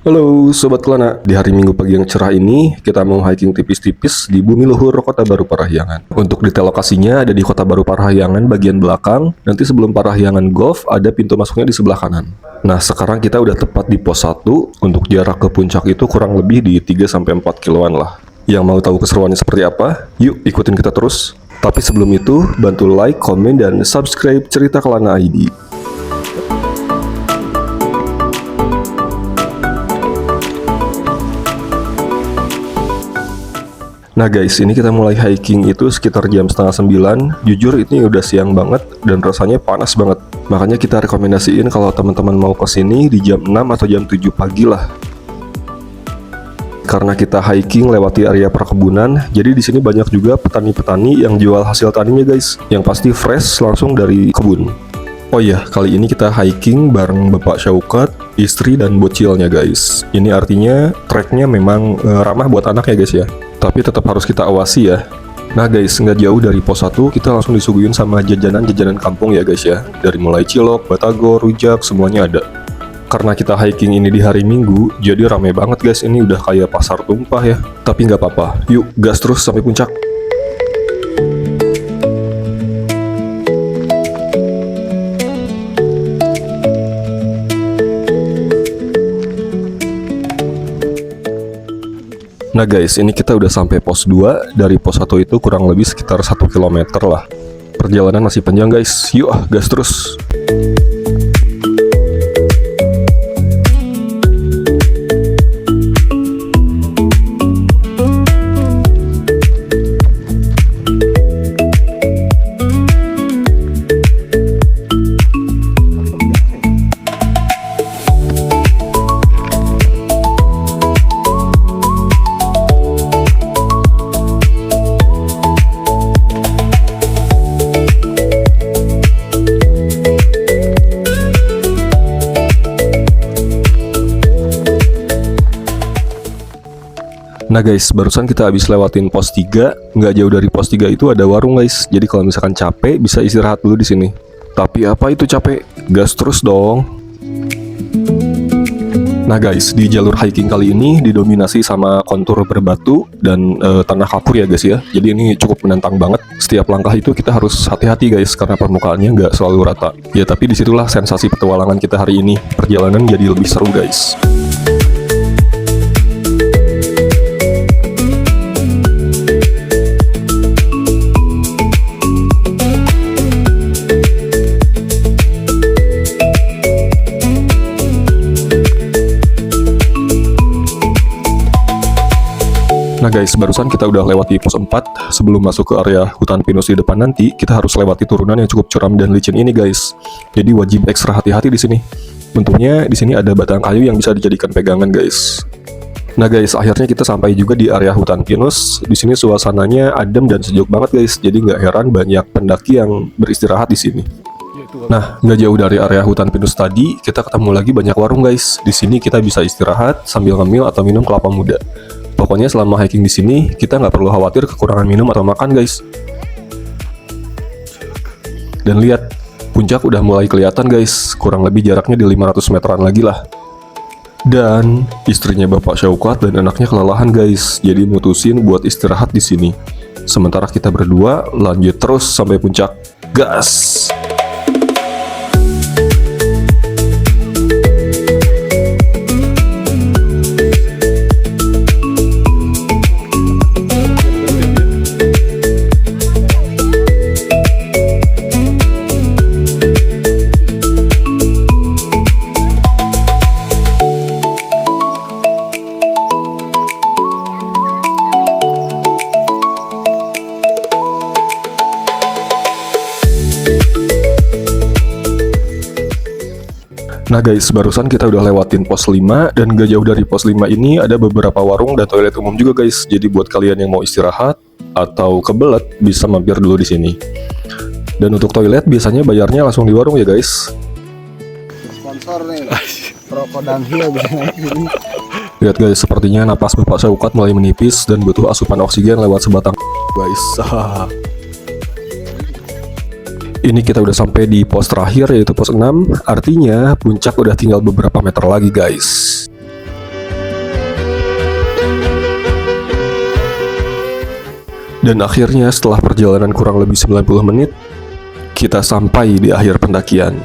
Halo Sobat Kelana, di hari Minggu pagi yang cerah ini, kita mau hiking tipis-tipis di bumi luhur Kota Baru Parahyangan. Untuk detail lokasinya ada di Kota Baru Parahyangan bagian belakang, nanti sebelum Parahyangan Golf ada pintu masuknya di sebelah kanan. Nah sekarang kita udah tepat di pos 1, untuk jarak ke puncak itu kurang lebih di 3-4 kiloan lah. Yang mau tahu keseruannya seperti apa? Yuk ikutin kita terus. Tapi sebelum itu, bantu like, komen, dan subscribe Cerita Kelana ID. Nah guys, ini kita mulai hiking itu sekitar jam setengah 9. Jujur ini udah siang banget dan rasanya panas banget. Makanya kita rekomendasiin kalau teman-teman mau kesini di jam 6 atau jam 7 pagi lah. Karena kita hiking lewati area perkebunan, jadi di sini banyak juga petani-petani yang jual hasil taninya guys, yang pasti fresh langsung dari kebun. Oh iya, kali ini kita hiking bareng Bapak Syaukat, istri dan bocilnya guys. Ini artinya treknya memang ramah buat anak ya guys ya. Tapi tetap harus kita awasi ya. Nah guys, nggak jauh dari pos 1 kita langsung disuguhin sama jajanan-jajanan kampung ya guys ya. Dari mulai cilok, batagor, rujak, semuanya ada. Karena kita hiking ini di hari Minggu, jadi rame banget guys. Ini udah kayak pasar tumpah ya. Tapi nggak apa-apa, yuk gas terus sampai puncak. Nah guys, ini kita udah sampai pos 2. Dari pos 1 itu kurang lebih sekitar 1 km lah. Perjalanan masih panjang guys. Yuk gas terus. Nah guys, barusan kita habis lewatin pos 3. Nggak jauh dari pos 3 itu ada warung guys. Jadi kalau misalkan capek bisa istirahat dulu di sini. Tapi apa itu capek? Gas terus dong. Nah guys, di jalur hiking kali ini didominasi sama kontur berbatu dan tanah kapur ya guys ya. Jadi ini cukup menantang banget. Setiap langkah itu kita harus hati-hati guys karena permukaannya nggak selalu rata. Ya tapi disitulah sensasi petualangan kita hari ini. Perjalanan jadi lebih seru guys. Nah guys, barusan kita udah lewati pos 4. Sebelum masuk ke area hutan pinus di depan nanti, kita harus lewati turunan yang cukup curam dan licin ini guys. Jadi wajib ekstra hati-hati di sini. Untungnya di sini ada batang kayu yang bisa dijadikan pegangan guys. Nah guys, akhirnya kita sampai juga di area hutan pinus. Di sini suasananya adem dan sejuk banget guys. Jadi nggak heran banyak pendaki yang beristirahat di sini. Nah, nggak jauh dari area hutan pinus tadi, kita ketemu lagi banyak warung guys. Di sini kita bisa istirahat sambil ngemil atau minum kelapa muda. Pokoknya selama hiking di sini kita nggak perlu khawatir kekurangan minum atau makan guys. Dan lihat, puncak udah mulai kelihatan guys. Kurang lebih jaraknya di 500 meteran lagi lah. Dan istrinya Bapak Syaukat dan anaknya kelelahan guys. Jadi mutusin buat istirahat di sini. Sementara kita berdua lanjut terus sampai puncak. Gas! Nah guys, barusan kita udah lewatin pos 5 dan gak jauh dari pos 5 ini ada beberapa warung dan toilet umum juga guys. Jadi buat kalian yang mau istirahat atau kebelet bisa mampir dulu di sini. Dan untuk toilet biasanya bayarnya langsung di warung ya guys. Sponsor nih. Rokok downhill biasanya. Lihat guys, sepertinya napas Bapak Syaukat mulai menipis dan butuh asupan oksigen lewat sebatang guys. Ini kita udah sampai di pos terakhir yaitu pos 6. Artinya puncak udah tinggal beberapa meter lagi guys. Dan akhirnya setelah perjalanan kurang lebih 90 menit, kita sampai di akhir pendakian.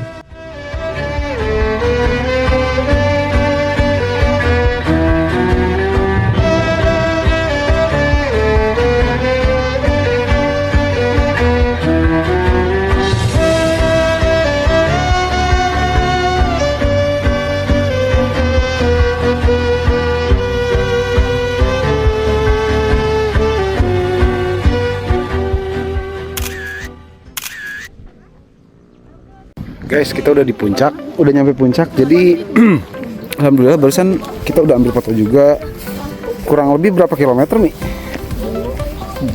Guys, kita udah di puncak, udah nyampe puncak. Jadi alhamdulillah barusan kita udah ambil foto juga. Kurang lebih berapa kilometer nih?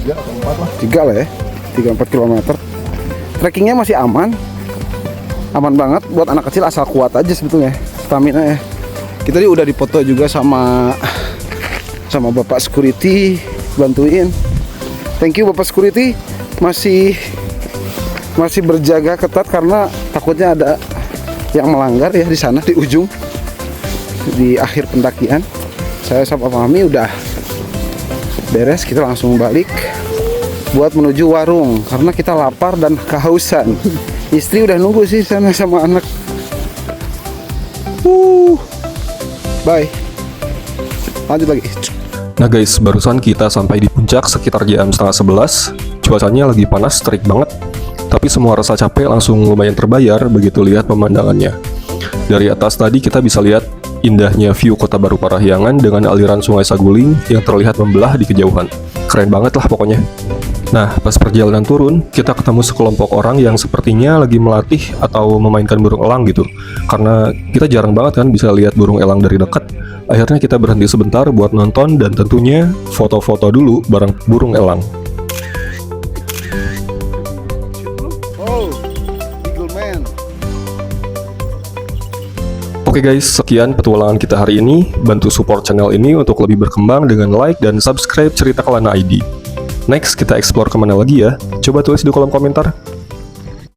3 atau 4 lah. 3 lah ya. 3-4 kilometer. Trekkingnya masih aman. Aman banget buat anak kecil asal kuat aja sebetulnya. Stamina ya. Kita udah dipoto juga sama Bapak security bantuin. Thank you Bapak security, masih berjaga ketat karena takutnya ada yang melanggar ya di sana di ujung, di akhir pendakian. Saya sama Fahmi udah beres, kita langsung balik buat menuju warung karena kita lapar dan kehausan. Istri udah nunggu sih sana sama anak. Bye. Lanjut lagi. Nah guys, barusan kita sampai di puncak sekitar jam setengah 11. Cuacanya lagi panas, terik banget. Tapi semua rasa capek langsung lumayan terbayar begitu lihat pemandangannya. Dari atas tadi kita bisa lihat indahnya view Kota Baru Parahyangan dengan aliran Sungai Saguling yang terlihat membelah di kejauhan. Keren banget lah pokoknya. Nah, pas perjalanan turun, kita ketemu sekelompok orang yang sepertinya lagi melatih atau memainkan burung elang gitu. Karena kita jarang banget kan bisa lihat burung elang dari dekat. Akhirnya kita berhenti sebentar buat nonton dan tentunya foto-foto dulu bareng burung elang. Oke guys, sekian petualangan kita hari ini. Bantu support channel ini untuk lebih berkembang dengan like dan subscribe Cerita Kelana ID. Next, kita explore kemana lagi ya? Coba tulis di kolom komentar.